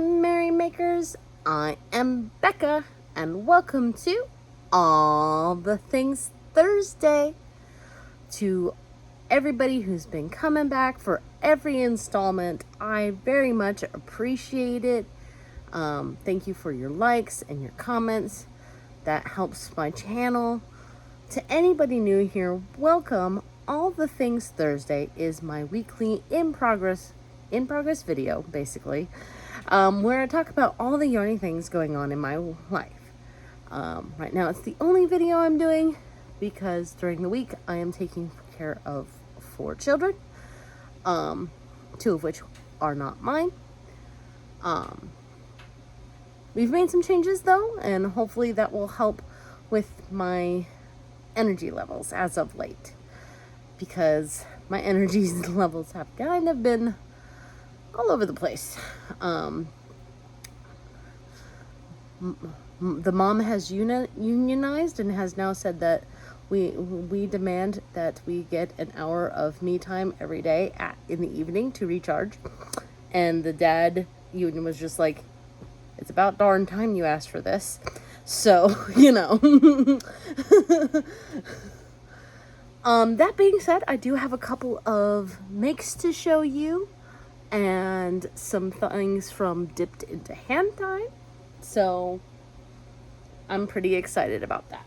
Merrymakers. I am Becca, and welcome to All the Things Thursday. To everybody who's been coming back for every installment, I very much appreciate it. Thank you for your likes and your comments. That helps my channel. To anybody new here, welcome. All the Things Thursday is my weekly in progress video, basically, where I talk about all the Yarney things going on in my life. Right now, it's the only video I'm doing because during the week I am taking care of 4 children, 2 of which are not mine. We've made some changes though, and hopefully that will help with my energy levels as of late, because my energy levels have kind of been all over the place. The mom has unionized and has now said that we demand that we get an hour of me time every day in the evening to recharge. And the dad union was just like, it's about darn time you asked for this. So, that being said, I do have a couple of makes to show you and some things from Dipped into Hand Tie. So I'm pretty excited about that.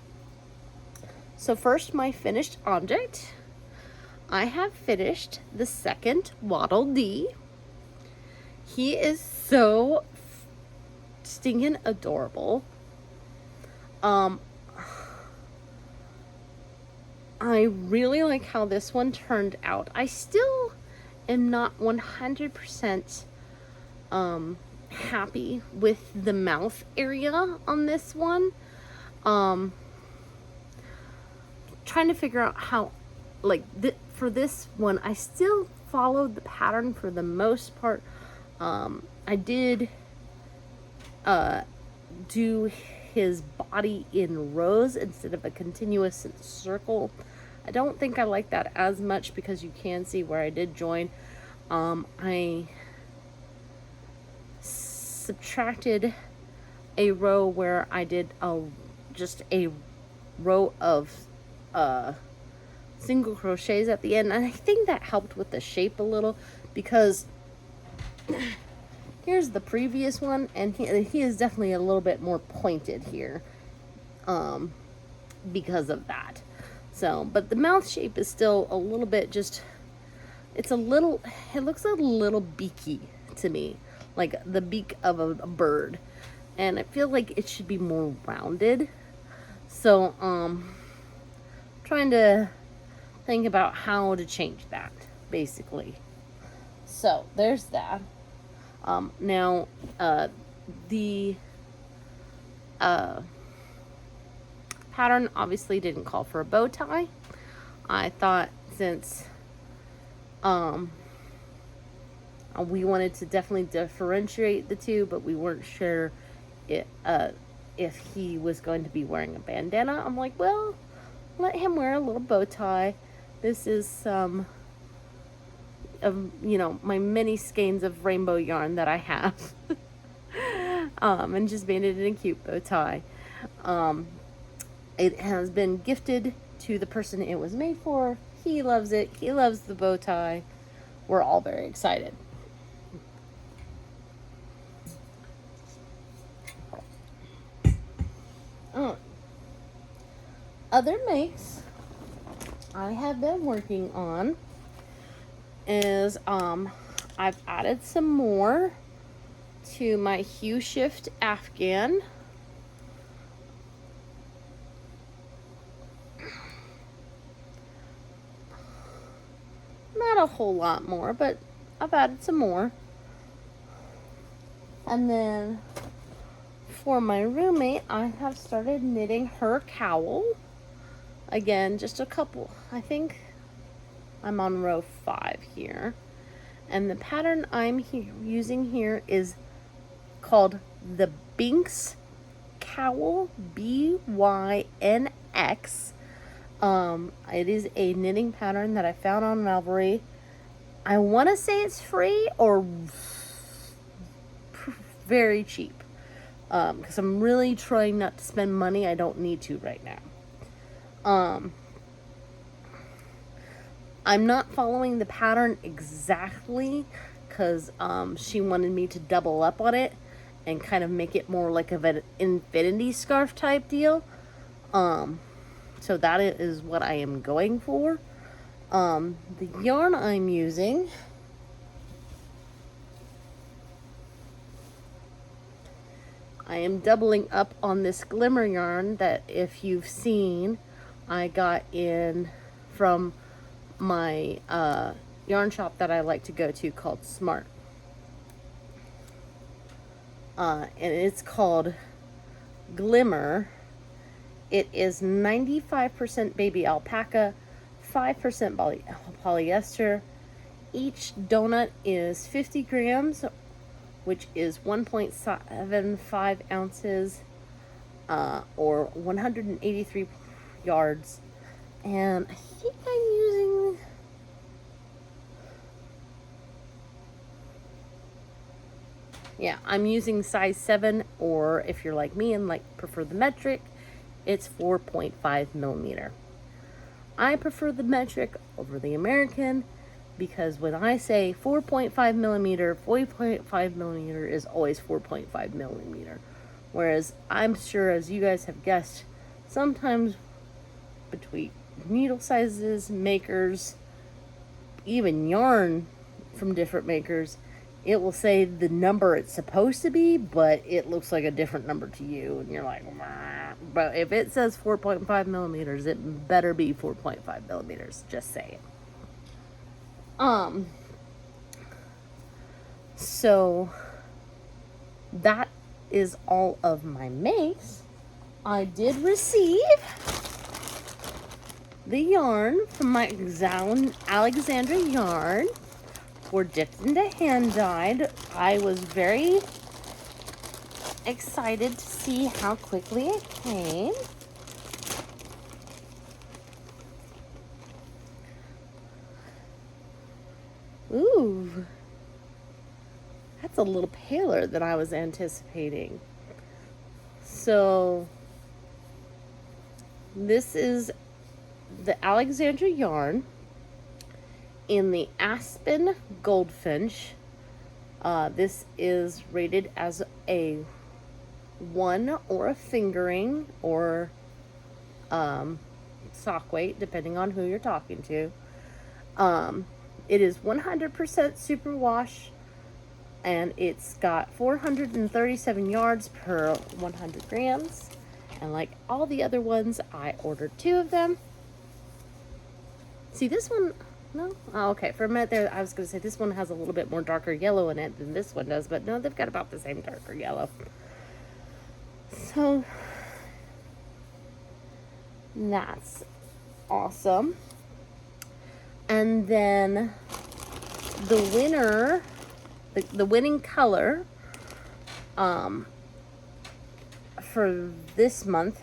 So first, my finished object. I have finished the second Waddle Dee. He is so stinking adorable. I really like how this one turned out. I still am not 100% happy with the mouth area on this one. Trying to figure out how, for this one, I still followed the pattern for the most part. I did do his body in rows instead of a continuous circle. I don't think I like that as much because you can see where I did join. I subtracted a row where I did just a row of single crochets at the end, and I think that helped with the shape a little, because here's the previous one, and he is definitely a little bit more pointed here because of that. So, but the mouth shape is still a little bit it looks a little beaky to me, like the beak of a bird, and I feel like it should be more rounded. So, trying to think about how to change that, basically. So, there's that. Now, the pattern obviously didn't call for a bow tie. I thought since we wanted to definitely differentiate the two, but we weren't sure if he was going to be wearing a bandana, I'm like, well, let him wear a little bow tie. This is some of, my many skeins of rainbow yarn that I have. And just made it in a cute bow tie. It has been gifted to the person it was made for. He loves it. He loves the bow tie. We're all very excited. Other makes I have been working on is I've added some more to my Hue Shift Afghan. Not a whole lot more, but I've added some more. And then for my roommate, I have started knitting her cowl. Again, just a couple. I think I'm on row 5 here. And the pattern I'm using here is called the Binks Cowl, BYNX. It is a knitting pattern that I found on Ravelry. I want to say it's free or very cheap. Because I'm really trying not to spend money I don't need to right now. I'm not following the pattern exactly because she wanted me to double up on it and kind of make it more like of an infinity scarf type deal. So that is what I am going for. The yarn I'm using, I am doubling up on this glimmer yarn that, if you've seen, I got in from my yarn shop that I like to go to called Smart. And it's called Glimmer. It is 95% baby alpaca, 5% polyester. Each donut is 50 grams, which is 1.75 ounces, or 183 yards. And I think I'm using, I'm using size 7, or if you're like me and prefer the metric, it's 4.5 millimeter. I prefer the metric over the American because when I say 4.5 millimeter, 4.5 millimeter is always 4.5 millimeter. Whereas I'm sure, as you guys have guessed, sometimes between needle sizes, makers, even yarn from different makers, it will say the number it's supposed to be, but it looks like a different number to you, and you're like, "Meh." But if it says 4.5 millimeters, it better be 4.5 millimeters, just saying. So that is all of my makes. I did receive the yarn from my Alexandra yarn for dipped into hand dyed. I was very excited to see how quickly it came. Ooh, that's a little paler than I was anticipating. So this is the Alexandra yarn in the Aspen Goldfinch. This is rated as a 1 or a fingering or sock weight, depending on who you're talking to. It is 100% superwash, and it's got 437 yards per 100 grams. And like all the other ones, I ordered 2 of them. See, this one, no? Oh, okay, for a minute there, I was going to say this one has a little bit more darker yellow in it than this one does, but no, they've got about the same darker yellow. So, that's awesome. And then the winner, the winning color for this month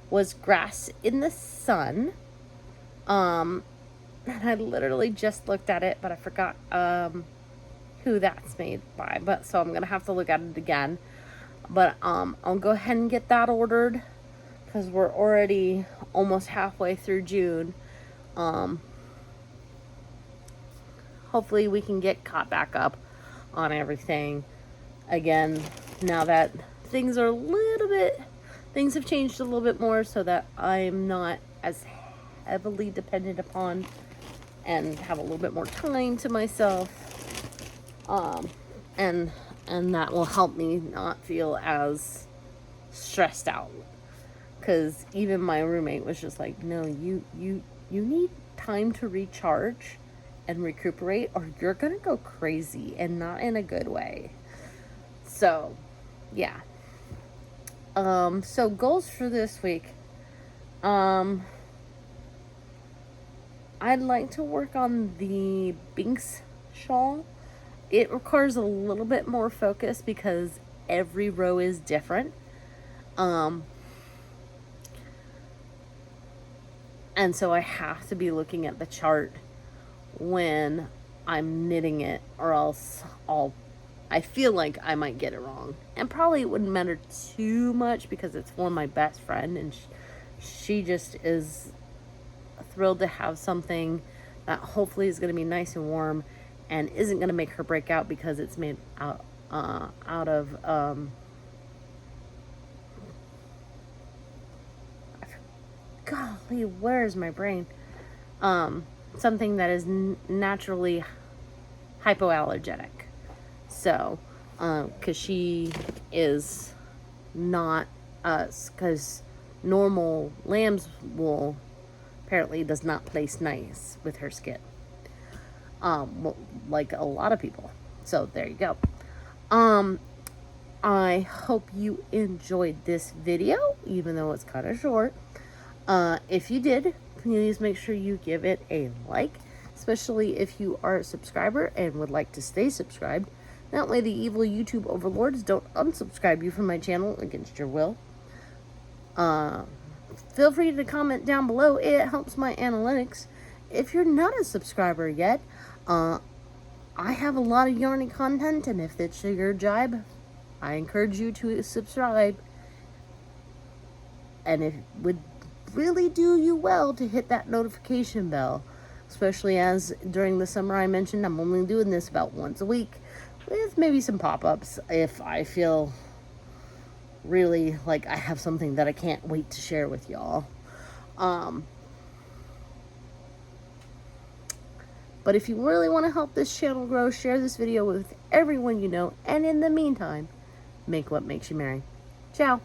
was Grass in the Sun. And I literally just looked at it, but I forgot who that's made by. But so I'm gonna have to look at it again. But I'll go ahead and get that ordered because we're already almost halfway through June. Hopefully we can get caught back up on everything again now that things have changed a little bit more, so that I'm not as heavily dependent upon and have a little bit more time to myself, and that will help me not feel as stressed out, because even my roommate was just like, no, you need time to recharge and recuperate, or you're gonna go crazy, and not in a good way. So yeah. So goals for this week. I'd like to work on the Binks shawl. It requires a little bit more focus because every row is different. And so I have to be looking at the chart when I'm knitting it, or else I'll I feel like I might get it wrong. And probably it wouldn't matter too much because it's for my best friend, and she just is thrilled to have something that hopefully is going to be nice and warm and isn't going to make her break out because it's made out of golly, where's my brain? Something that is naturally hypoallergenic. So, because she is not us, because normal lamb's wool apparently does not place nice with her skin. Well, like a lot of people. So there you go. I hope you enjoyed this video, even though it's kind of short. If you did, please make sure you give it a like, especially if you are a subscriber and would like to stay subscribed. That way the evil YouTube overlords don't unsubscribe you from my channel against your will. Feel free to comment down below. It helps my analytics. If you're not a subscriber yet, I have a lot of Yarney content, and if it's your jibe, I encourage you to subscribe. And it would really do you well to hit that notification bell, especially as during the summer I mentioned I'm only doing this about once a week, with maybe some pop-ups if I feel really like I have something that I can't wait to share with y'all. But if you really want to help this channel grow, share this video with everyone you know, and in the meantime, make what makes you merry. Ciao.